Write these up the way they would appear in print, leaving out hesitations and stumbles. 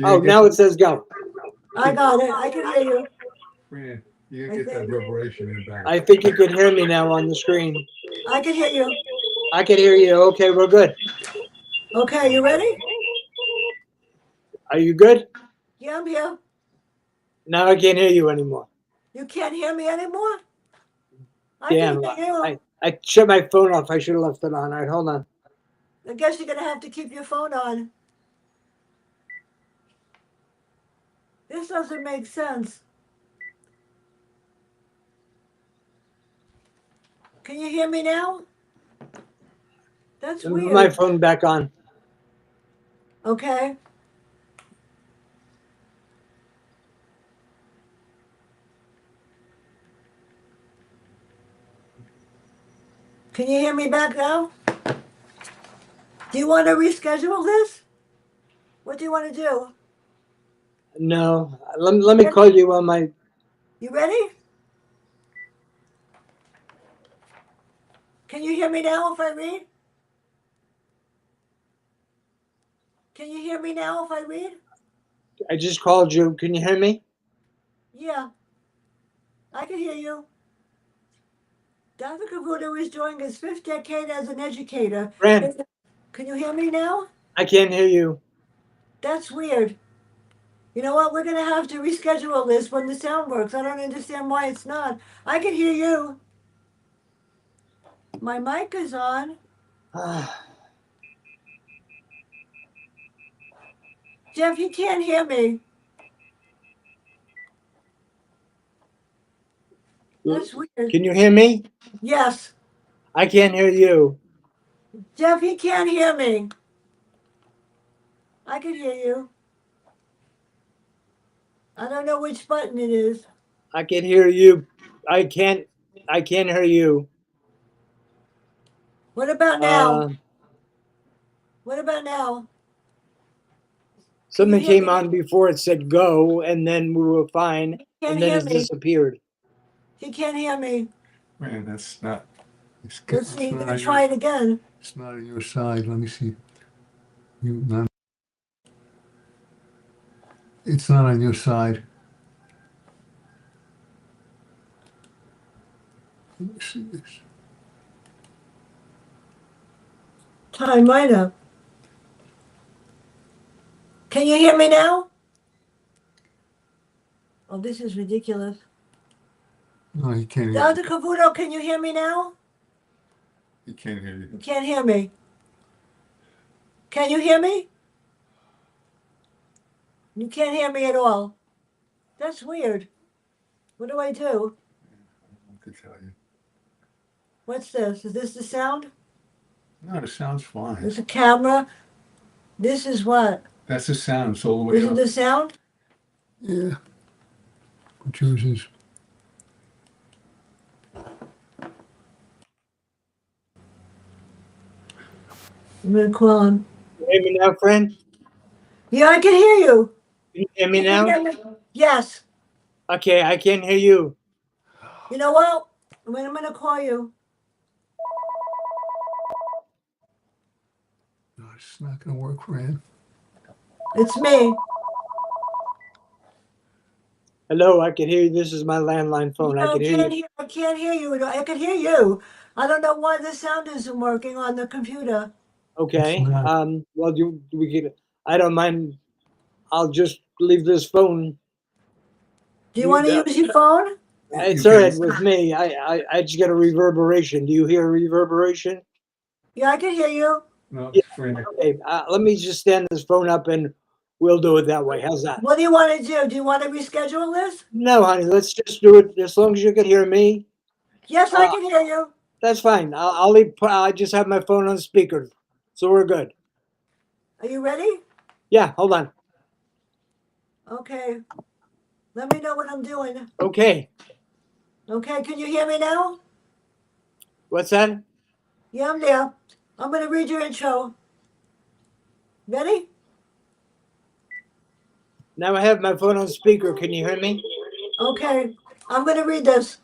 Oh, now it says go. I got it. I can hear you. Fran, you I get that think. reverberation in back. I think you could hear me now on the screen. I can hear you. I can hear you. Okay, we're good. Okay, you ready? Are you good? Yeah, I'm here. Now I can't hear you anymore. You can't hear me anymore? I can Damn. hear you. I shut my phone off. I should have left it on. All right, hold on. I guess you're going to have to keep your phone on. This doesn't make sense. Can you hear me now? That's Let me put my weird. phone back on. Okay. Can you hear me back now? Do you want to reschedule this? What do you want to do? No, let me call you on my. You ready? Can you hear me now if I read? Can you hear me now if I read? I just called you. Can you hear me? Yeah, I can hear you. Dr. Cavuto is during his fifth decade as an educator. Fran, Can you hear me now? I can't hear you. That's weird. You know what? We're going to have to reschedule this when the sound works. I don't understand why it's not. I can hear you. My mic is on. Jeff, you can't hear me. That's weird. Can you hear me? Yes. I can't hear you. Jeff, he can't hear me. I can hear you. I don't know which button it is. I can hear you. I can't. I can't hear you. What about now? Uh, What about now? Can you Something hear came me? on before it said go, and then we were fine, He can't and then hear it me. disappeared. He can't hear me. Man, that's not. Let's It's see. not Gonna on your. try it again. It's not on your side. Let me see. You not. It's not on your side. Let me see this. Time right up. Can you hear me now? Oh, this is ridiculous. No, he can't hear you. Dr. Cavuto, can you hear me now? He can't hear You you. can't hear me. Can you hear me? You can't hear me at all. That's weird. What do I do? I don't know what to tell you. What's this? Is this the sound? No, the sound's fine. There's a camera. This is what? That's the sound. It's all the way This is up. the sound? Yeah. But yours is. I'm gonna call him. You hear me now, friend? Yeah, I can hear you. Can you hear me Can you now? hear me? Yes. Okay, I can't hear you. You know what? I'm gonna call you. No, it's not going to work, Fran. It's me. Hello, I can hear you. This is my landline phone. I No, can hear you. I can't hear you. I can hear you. I don't know why the sound isn't working on the computer. It's Okay. not. Well, we could. I don't mind. I'll just leave this phone. Do you want to use your phone? You It's all right can. with me. I just get a reverberation. Do you hear a reverberation? Yeah, I can hear you. No, Yeah. Fran. Okay. Let me just stand this phone up and we'll do it that way. How's that? What do you want to do? Do you want to reschedule this? No, honey. Let's just do it as long as you can hear me. Yes, I Uh, can hear you. that's fine. I'll leave. I just have my phone on speaker, so we're good. Are you ready? Yeah. Hold on. Okay. Let me know what I'm doing. Okay. Okay, can you hear me now? What's that? Yeah, I'm there. I'm going to read your intro. Ready? Now I have my phone on speaker. Can you hear me? Okay. I'm going to read this.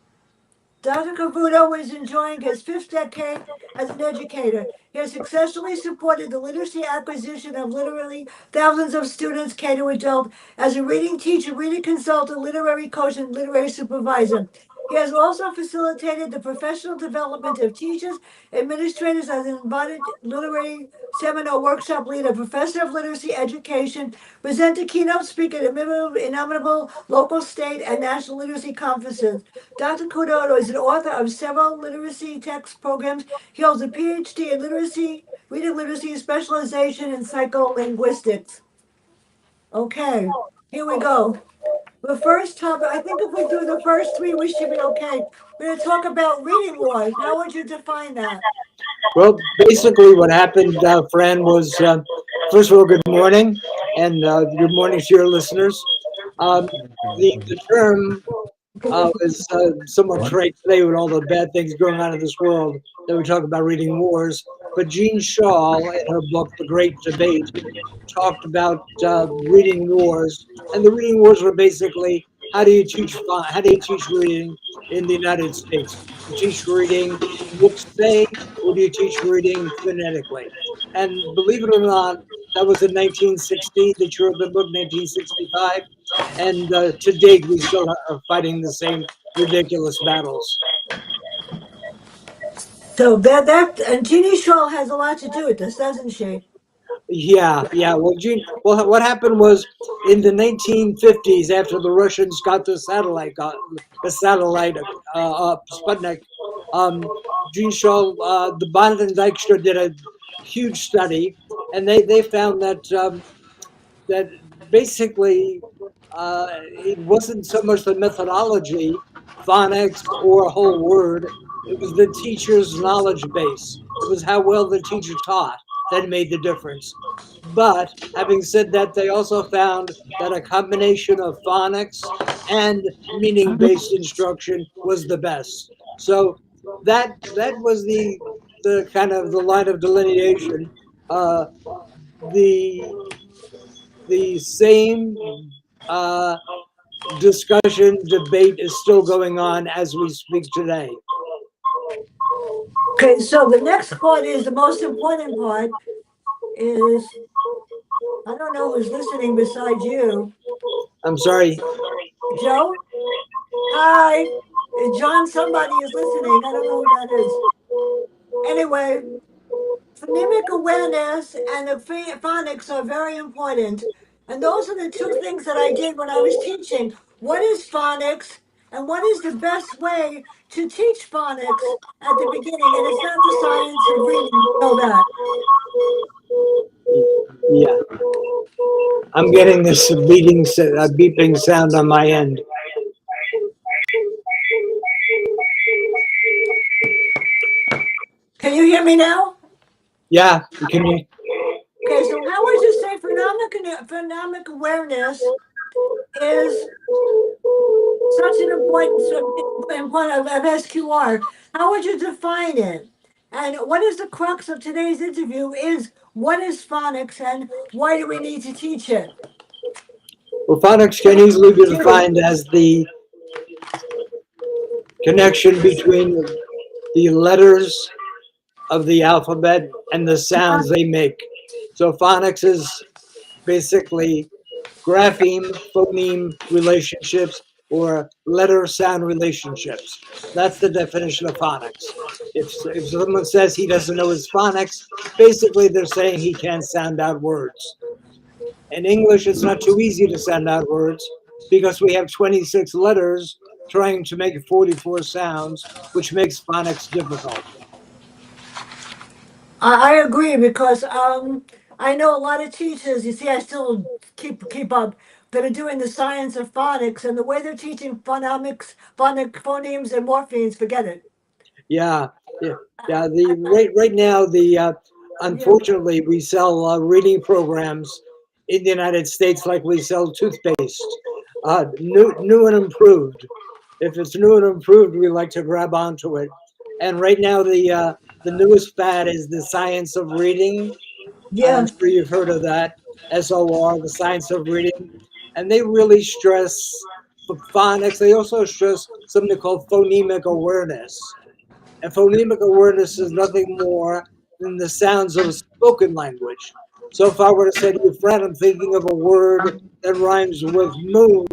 Dr. Cavuto is enjoying his fifth decade as an educator. He has successfully supported the literacy acquisition of literally thousands of students, K to adult, as a reading teacher, reading consultant, literary coach, and literary supervisor. He has also facilitated the professional development of teachers, administrators as an embodied literary seminar workshop leader, professor of literacy education, presenter, keynote speaker at innumerable local, state, and national literacy conferences. Dr. Kudoto is an author of several literacy text programs. He holds a PhD in literacy, reading literacy specialization in psycholinguistics. Okay, here we go. The first topic, I think if we do the first three, we should be okay. We're going to talk about reading wars. How would you define that? Well, basically, what happened, Fran, was first of all, good morning, and good morning to your listeners. Um, the term is somewhat trite today with all the bad things going on in this world that we talk about reading wars. But Jean Shaw, in her book *The Great Debate*, talked about reading wars, and the reading wars were basically how do you teach reading in the United States? Do you teach reading book say, or do you teach reading phonetically? And believe it or not, that was in 1960. The Cherubim book, 1965, and to date we still are fighting the same ridiculous battles. So that and Jeannie Shaw has a lot to do with this, doesn't she? Yeah. Well, well, what happened was in the 1950s, after the Russians got the satellite Sputnik, um, Gene Shaw, the Bond and Dykstra did a huge study, and they found that basically it wasn't so much the methodology, phonics, or a whole word. It was the teacher's knowledge base. It was how well the teacher taught that made the difference. But having said that, they also found that a combination of phonics and meaning-based instruction was the best. So that was the kind of the line of delineation. Uh, the the same uh, discussion, debate is still going on as we speak today. Okay, so the next part is the most important part is I don't know who's listening besides you. I'm sorry. Joe? Hi. John, somebody is listening. I don't know who that is. Anyway, phonemic awareness and the phonics are very important. And those are the two things that I did when I was teaching. What is phonics and what is the best way to teach phonics at the beginning? And it's not the science of reading, you know that. Yeah, I'm getting this beeping sound on my end. Can you hear me now? Yeah, can you? Okay, so how would you say phonemic awareness is such an important of SQR? How would you define it? And what is the crux of today's interview is what is phonics and why do we need to teach it? Well, phonics can easily be defined as the connection between the letters of the alphabet and the sounds they make. So phonics is basically grapheme phoneme relationships or letter sound relationships. That's the definition of phonics. If someone says he doesn't know his phonics, basically they're saying he can't sound out words. In English, it's not too easy to sound out words because we have 26 letters trying to make 44 sounds, which makes phonics difficult. I agree because I know a lot of teachers. You see, I still keep up that are doing the science of phonics and the way they're teaching phonemes and morphemes. Forget it. Yeah, yeah, yeah. The right now, Yeah. unfortunately, we sell reading programs in the United States like we sell toothpaste, new and improved. If it's new and improved, we like to grab onto it. And right now, the newest fad is the science of reading. I'm Yeah. sure you've heard of that. SOR, the science of reading, and they really stress phonics. They also stress something called phonemic awareness. And phonemic awareness is nothing more than the sounds of a spoken language. So if I were to say to you, friend, I'm thinking of a word that rhymes with moon,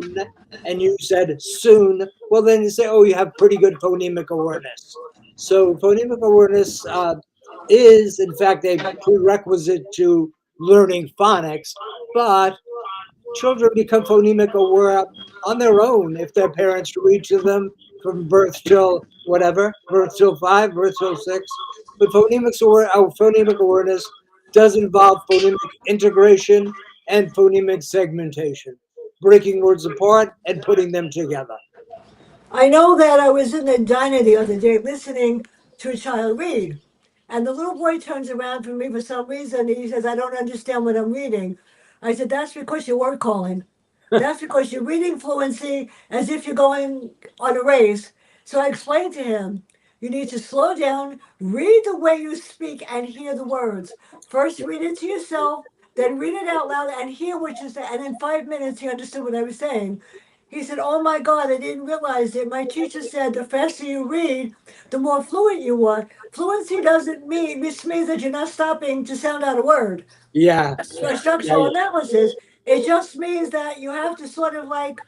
and you said soon, well, then you say, oh, you have pretty good phonemic awareness. So phonemic awareness is, in fact, a prerequisite to learning phonics, but children become phonemic aware on their own if their parents read to them from birth till whatever, birth till 5, birth till 6. But phonemic awareness does involve phonemic integration and phonemic segmentation, breaking words apart and putting them together. I know that I was in the diner the other day listening to a child read. And the little boy turns around for me for some reason and he says, I don't understand what I'm reading. I said, that's because you're word calling. That's because you're reading fluency as if you're going on a race. So I explained to him, you need to slow down, read the way you speak, and hear the words. First, read it to yourself, then read it out loud and hear what you say. And in 5 minutes, he understood what I was saying. He said, oh my God, I didn't realize it. My teacher said the faster you read, the more fluent you are. Fluency doesn't mean, this means that you're not stopping to sound out a word. Yeah, yeah, Structural analysis. It just means that you have to sort of like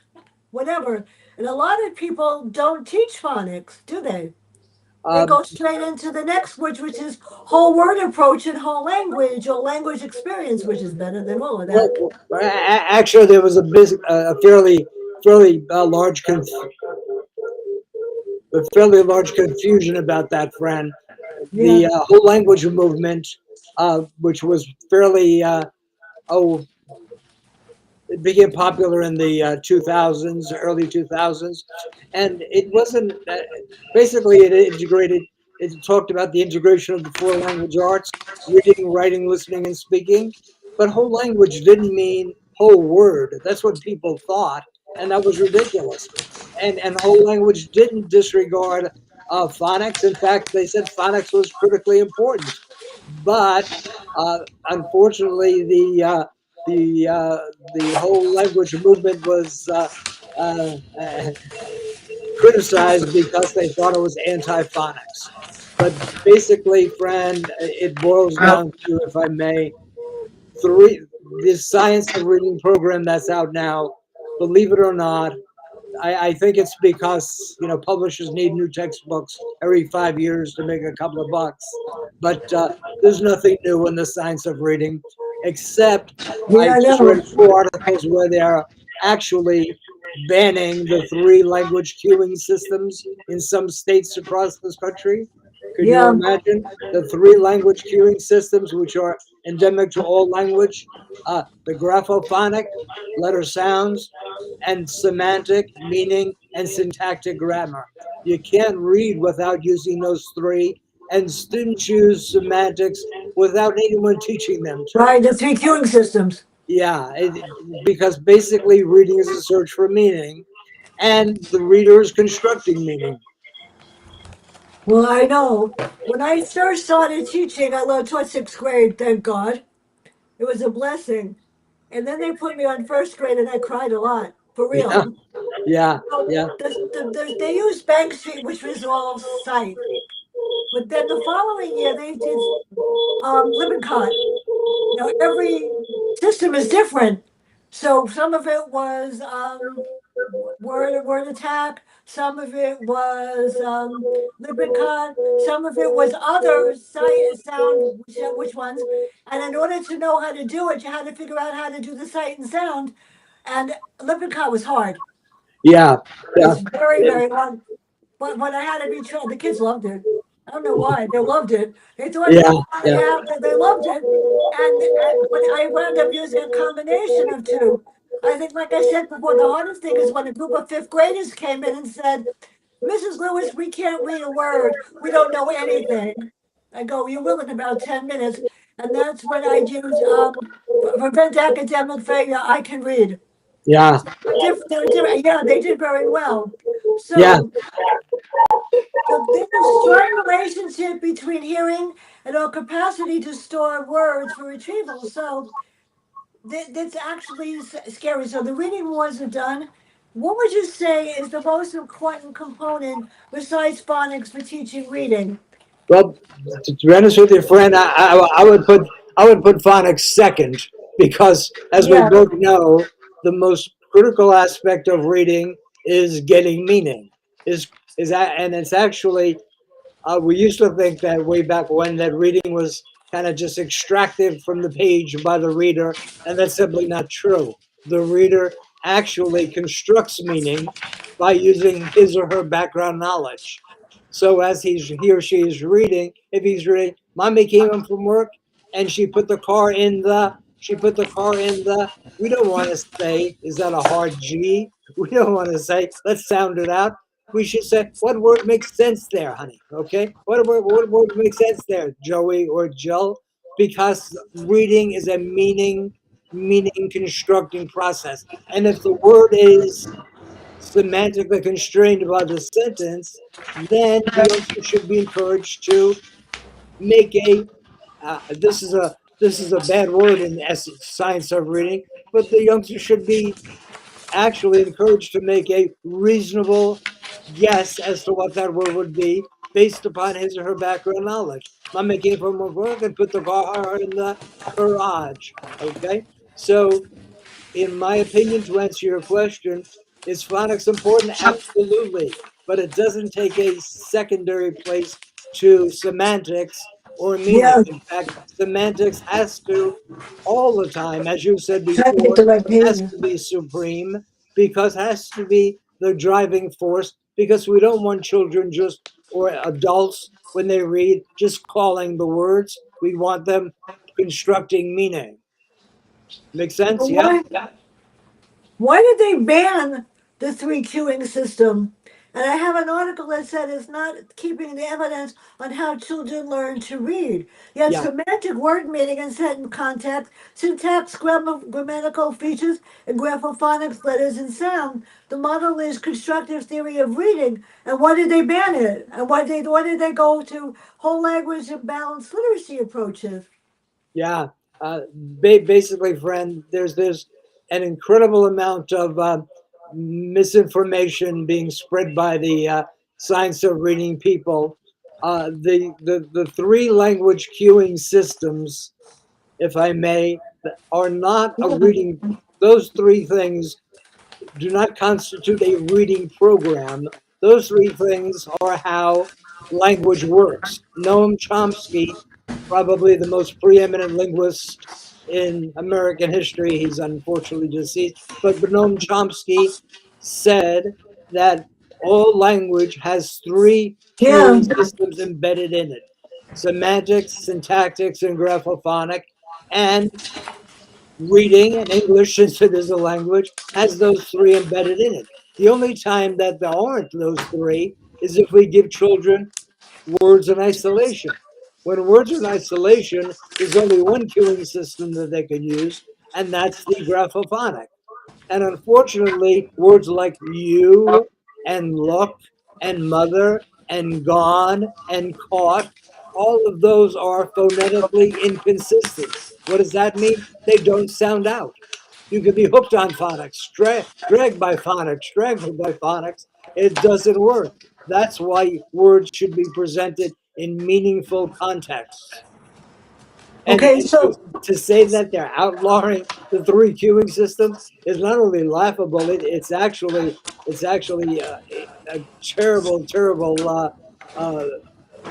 whatever. And a lot of people don't teach phonics, do they? They um, go straight into the next, which is whole word approach and whole language or language experience, which is better than all of that. actually, there was a fairly large confusion about that, Fran. Yeah, The whole language movement, which was fairly oh it became popular in the 2000s, early 2000s, and it wasn't basically it integrated. It talked about the integration of the four language arts: reading, writing, listening, and speaking. But whole language didn't mean whole word. That's what people thought, and that was ridiculous. And whole language didn't disregard phonics. In fact, they said phonics was critically important. But uh, unfortunately, the uh, the whole language movement was uh, uh, criticized because they thought it was anti-phonics. But basically, friend, it boils down to, if I may, three this science of reading program that's out now. Believe it or not, I think it's because publishers need new textbooks every 5 years to make a couple of bucks. But there's nothing new in the science of reading, except I yeah, I just read know. 4 articles where they're actually banning the three language queuing systems in some states across this country. Could you Yeah, imagine the three language queuing systems, which are endemic to all language? The graphophonic, letter sounds, and semantic, meaning, and syntactic grammar. You can't read without using those three, and students use semantics without anyone teaching them to. right. The three queuing systems. Yeah, because basically reading is a search for meaning, and the reader is constructing meaning. Well, I know. When I first started teaching, I learned taught sixth grade. Thank God, it was a blessing. And then they put me on first grade, and I cried a lot for Yeah, real. yeah, So yeah, they used Bank Street, which was all sight. But then the following year, they did Lippincott. Now every system is different. So some of it was word attack. Some of it was Lippincott. Some of it was other sight sound, which ones. And in order to know how to do it, you had to figure out how to do the sight and sound. And Lippincott was hard. yeah, yeah, It's very, very hard. But I had to be trained. The kids loved it. I don't know why. They loved it. They thought yeah, they yeah, have they loved it. And when I wound up using a combination of two. I think, like I said before, the hardest thing is when a group of fifth graders came in and said, Mrs. Lewis, we can't read a word. We don't know anything. I go, you will in about 10 minutes. And that's when I use prevent academic failure. I can read. yeah, They're different. Yeah, they did very well. yeah, So there's a strong relationship between hearing and our capacity to store words for retrieval. So that's actually scary. So the reading wars are done. What would you say is the most important component besides phonics for teaching reading? Well, to be honest with you, friend, I would put phonics second because, as we Yeah. both know, the most critical aspect of reading is getting meaning. Is that, and it's actually we used to think that way back when that reading was kind of just extracted from the page by the reader, and that's simply not true. The reader actually constructs meaning by using his or her background knowledge. So as he or she is reading, if he's reading, "Mommy came home from work and she put the car in the," we don't want to say, "Is that a hard G?" We don't want to say, "Let's sound it out." We should say, "What word makes sense there, honey?" Okay, what word makes sense there, Joey or Jill? Because reading is a meaning constructing process, and if the word is semantically constrained by the sentence, then the youngster should be encouraged to make a. This is a bad word in the science of reading, but the youngster should be actually encouraged to make a reasonable guess as to what that word would be based upon his or her background knowledge. Mommy came from work and put the car in the garage. Okay, so in my opinion, to answer your question, is phonics important? Absolutely. But it doesn't take a secondary place to semantics or meaning. Yeah. In fact, semantics has to, all the time, as you said Trying to get before, the right has pages. to be supreme because has to be the driving force because we don't want children just or adults when they read just calling the words. We want them constructing meaning. Make sense? But Yeah? why did they ban the three queuing system? And I have an article that said it's not keeping the evidence on how children learn to read. Yet Yeah. semantic word meaning and sentence context, syntax, grammatical features, and graphophonics, letters, and sound. The model is constructive theory of reading. And why did they ban it? And why did they go to whole language and balanced literacy approaches? Yeah, basically, friend, there's an incredible amount of misinformation being spread by the science of reading people. The three language cueing systems, if I may, are not a reading. Those three things do not constitute a reading program. Those three things are how language works. Noam Chomsky, probably the most preeminent linguist in American history, he's unfortunately deceased, but Noam Chomsky said that all language has three Yeah. cueing systems embedded in it: semantics, syntactics, and graphophonic. And reading and English, since it is a language, has those three embedded in it. The only time that there aren't those three is if we give children words in isolation. When words are in isolation, there's only one cueing system that they can use, and that's the graphophonic. And unfortunately, words like you and look and mother and gone and caught, all of those are phonetically inconsistent. What does that mean? They don't sound out. You could be hooked on phonics, dragged by phonics, strangled by phonics. It doesn't work. That's why words should be presented in meaningful contexts. Okay, And to say that they're outlawing the three queuing systems is not only laughable, it's actually a terrible, terrible uh,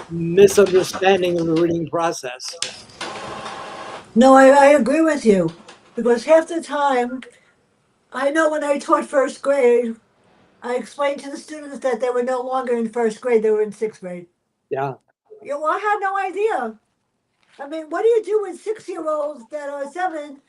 misunderstanding of the reading process. no, I agree with you because half the time, I know when I taught first grade, I explained to the students that they were no longer in first grade, they were in sixth grade. Yeah, You know, I had no idea. I mean, what do you do with 6 year olds that are seven?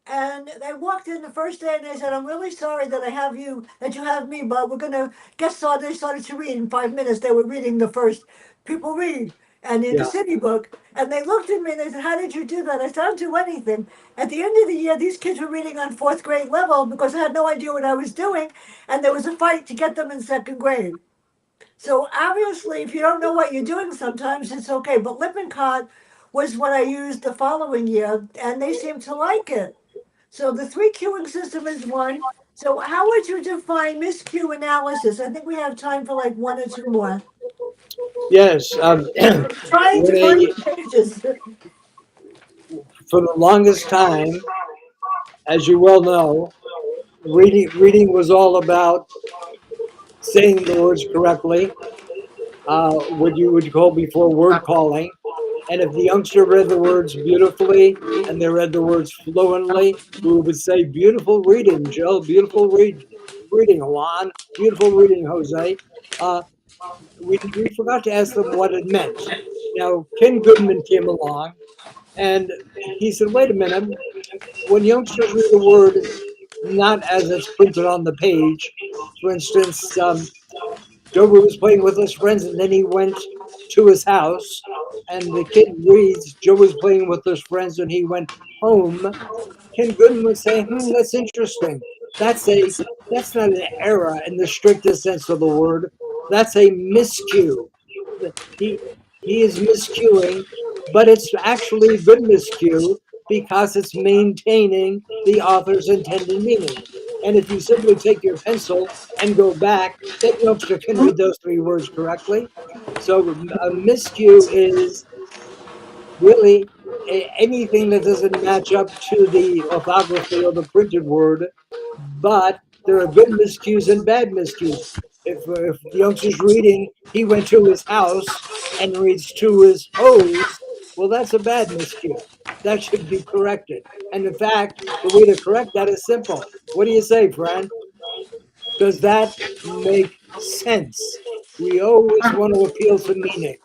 And they walked in the first day and they said, "I'm really sorry that that you have me, but we're going to get started." They started to read in 5 minutes. They were reading the first People Read and in the yeah, city book. And they looked at me and they said, "How did you do that?" I said, "I didn't do anything." At the end of the year, these kids were reading on fourth grade level because I had no idea what I was doing. And there was a fight to get them in second grade. So obviously, if you don't know what you're doing, sometimes it's okay. But Lippincott was what I used the following year, and they seemed to like it. So the three queuing system is one. So how would you define miscue analysis? I think we have time for like one or two more. Yes, Trying to when find a, the pages. for the longest time, as you well know, reading was all about saying the words correctly, what you would call before word calling. And if the youngster read the words beautifully and they read the words fluently, we would say, "Beautiful reading, Jill. Reading, Juan. Beautiful reading, Jose." Uh, we forgot to ask them what it meant. Now, Ken Goodman came along and he said, "Wait a minute. When youngsters read a word not as it's printed on the page, for instance, Joby was playing with his friends and then he went to his house, and the kid reads, Joe was playing with his friends and he went home. Ken Goodman would say, that's interesting. That's a that's not an error in the strictest sense of the word. That's a miscue. He he is miscuing, but it's actually a good miscue because it's maintaining the author's intended meaning. And if you simply take your pencil and go back, that youngster can read those three words correctly. So a miscue is really anything that doesn't match up to the orthography or the printed word, but there are good miscues and bad miscues. If the youngster's reading, he went to his house and reads to his hose, well, that's a bad miscue. That should be corrected. And in fact, the way to correct that is simple. What do you say, friend? Does that make sense? We always want to appeal to meaning.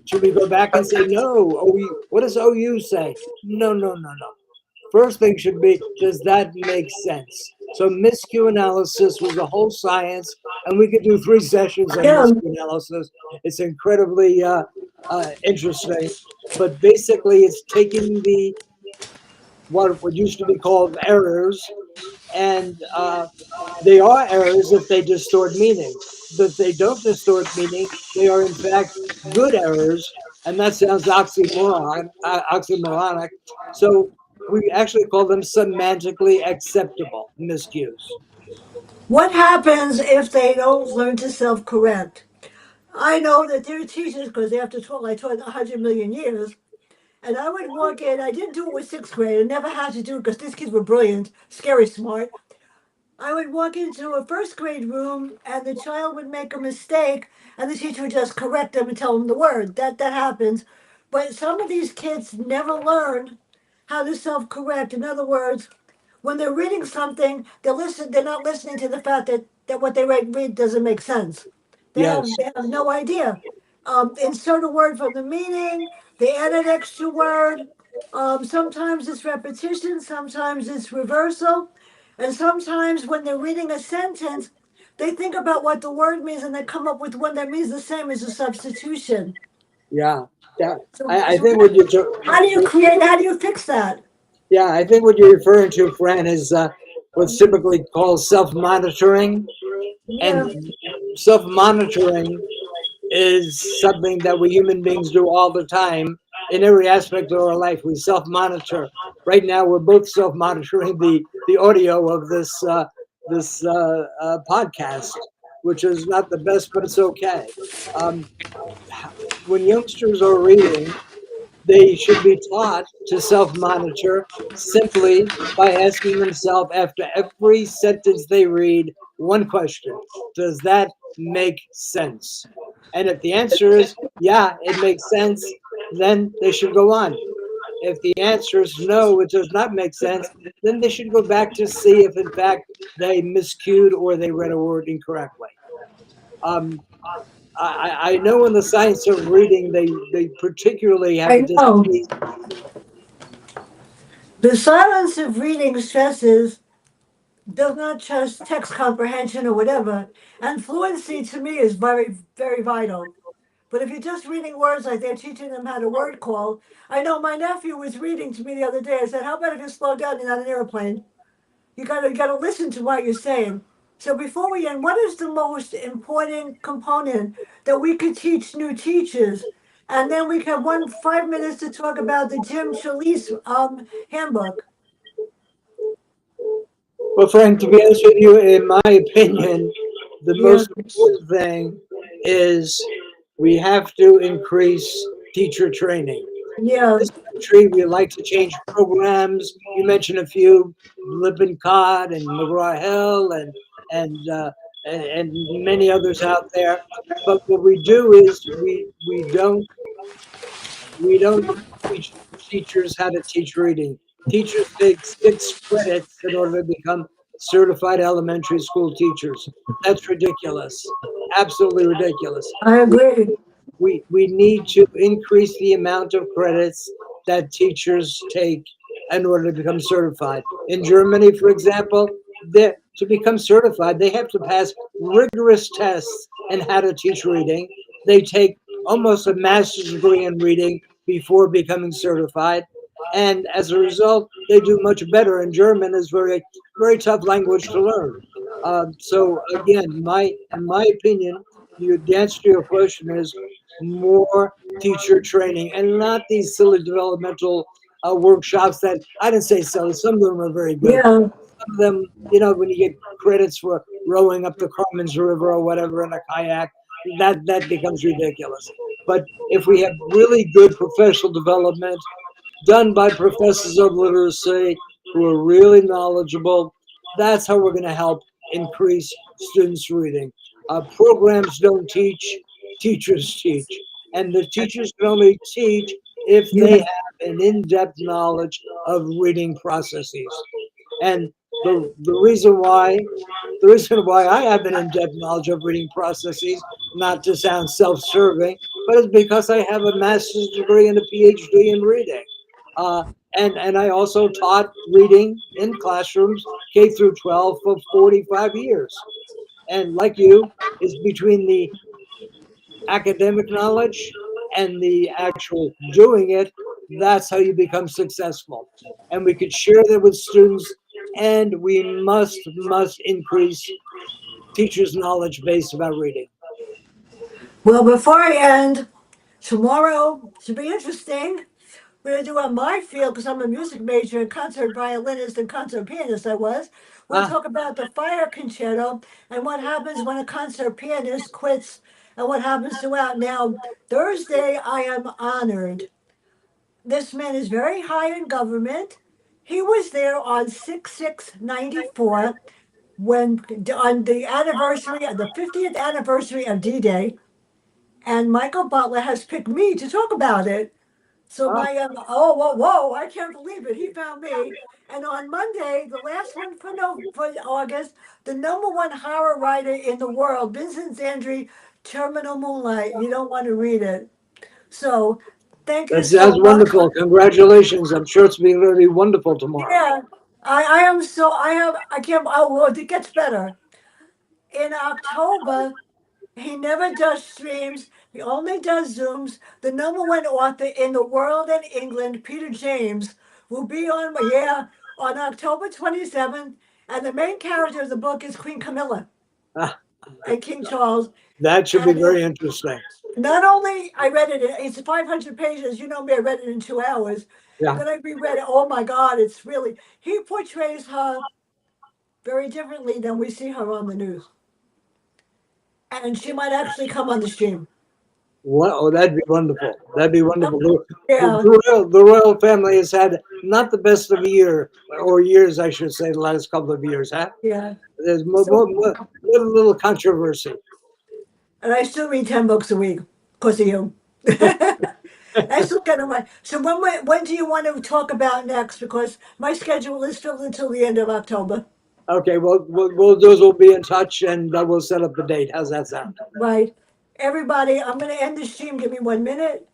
Should we go back and say no? What does OU say? No, no, no, no. First thing should be, does that make sense? So miscue analysis was a whole science, and we could do 3 sessions on Yeah. miscue analysis. It's incredibly interesting, but basically, it's taking the what used to be called errors, and they are errors if they distort meaning. But if they don't distort meaning, they are in fact good errors, and that sounds oxymoronic. So we actually call them semantically acceptable miscues. What happens if they don't learn to self correct? I know that there are teachers, because after 12, I taught 100 million years, and I would walk in. I didn't do it with sixth grade. I never had to do it because these kids were brilliant, scary smart. I would walk into a first grade room and the child would make a mistake and the teacher would just correct them and tell them the word. That happens. But some of these kids never learn how to self correct. In other words, when they're reading something, they're not listening to the fact that what they read doesn't make sense. Yes, They have no idea. Insert a word from the meaning, they add an extra word. Sometimes it's repetition, sometimes it's reversal. And sometimes when they're reading a sentence, they think about what the word means and they come up with one that means the same as a substitution. yeah, yeah. So, I so think what you how do you fix that? yeah, I think what you're referring to, Fran, is what's typically called self-monitoring, and Yeah. self-monitoring is something that we human beings do all the time in every aspect of our life. We self-monitor. Right now, we're both self-monitoring the audio of this podcast, which is not the best, but it's okay. Um, when youngsters are reading, they should be taught to self monitor simply by asking themselves after every sentence they read one question: does that make sense? And if the answer is, yeah, it makes sense, then they should go on. If the answer is no, it does not make sense, then they should go back to see if, in fact, they miscued or they read a word incorrectly. Um, I know in the science of reading, they particularly have I know. displayed. The silence of reading stresses does not just text comprehension or whatever. And fluency to me is very, very vital. But if you're just reading words like they're teaching them how to word call, I know my nephew was reading to me the other day. I said, "How about if you slow down? You're not an airplane. You gotta listen to what you're saying." So before we end, what is the most important component that we could teach new teachers? And then we have 5 minutes to talk about the Jim Chalise handbook. Well, Frank, to be honest with you, in my opinion, the Yeah, most important thing is we have to increase teacher training. yeah, This country, we like to change programs. You mentioned a few, Lippincott and McGraw-Hill and many others out there. But what we do is we don't teach teachers how to teach reading. Teachers take 6 credits in order to become certified elementary school teachers. That's ridiculous. Absolutely ridiculous. I agree. We need to increase the amount of credits that teachers take in order to become certified. In Germany, for example, to become certified, they have to pass rigorous tests in how to teach reading. They take almost a master's degree in reading before becoming certified. And as a result, they do much better. And German is very tough language to learn. So again, in my opinion, the answer to your question is more teacher training and not these silly developmental workshops that I didn't say silly. Some of them are very good. Yeah, Some of them, when you get credits for rowing up the Carmen's River or whatever in a kayak, that becomes ridiculous. But if we have really good professional development done by professors of literacy who are really knowledgeable, that's how we're going to help increase students' reading. Programs don't teach, teachers teach. And the teachers can only teach if they yeah. have an in depth knowledge of reading processes. And the reason why I have an in-depth knowledge of reading processes, not to sound self-serving, but it's because I have a master's degree and a PhD in reading. Uh, and I also taught reading in classrooms K through 12 for 45 years. And like you, it's between the academic knowledge and the actual doing it, that's how you become successful. And we could share that with students, and we must increase teachers' knowledge base about reading. Well, before I end, tomorrow should be interesting. We're gonna do on my field because I'm a music major and concert violinist and concert pianist. I was. We'll Ah, talk about the fire concerto and what happens when a concert pianist quits and what happens throughout. Now, Thursday, I am honored. This man is very high in government. He was there on 6/6/94 when on the anniversary, the 50th anniversary of D-Day, and Michael Butler has picked me to talk about it. So ah, my oh whoa whoa, I can't believe it. He found me. And on Monday, the last one for no for August, the number one horror writer in the world, Vincent Zandri, Terminal Moonlight. You don't want to read it. So thank you that so sounds much. wonderful. Congratulations. I'm sure it's going to be wonderful tomorrow. Yeah. I am so I have I can't oh well it gets better. In October, he never does streams. He only does Zooms. The number one author in the world and England, Peter James, will be on October 27th. And the main character of the book is Queen Camilla Ah, and King Charles. that should be And very interesting. not only I read it, it's 500 pages. You know me, I read it in 2 hours. Yeah. Then I reread it. Oh my God, it's really, he portrays her very differently than we see her on the news. And she might actually come on the stream. Oh, that'd be wonderful. That'd be wonderful. Yeah, The royal family has had not the best of a year, or years, I should say, the last couple of years, huh? yeah. There's So little controversy. and I still read 10 books a week because of you. I still get away. So when do you want to talk about next? Because my schedule is filled until the end of October. Okay, well, we'll do is we'll be in touch and we'll set up the date. How's that sound? Right. Everybody, I'm going to end the stream. Give me 1 minute.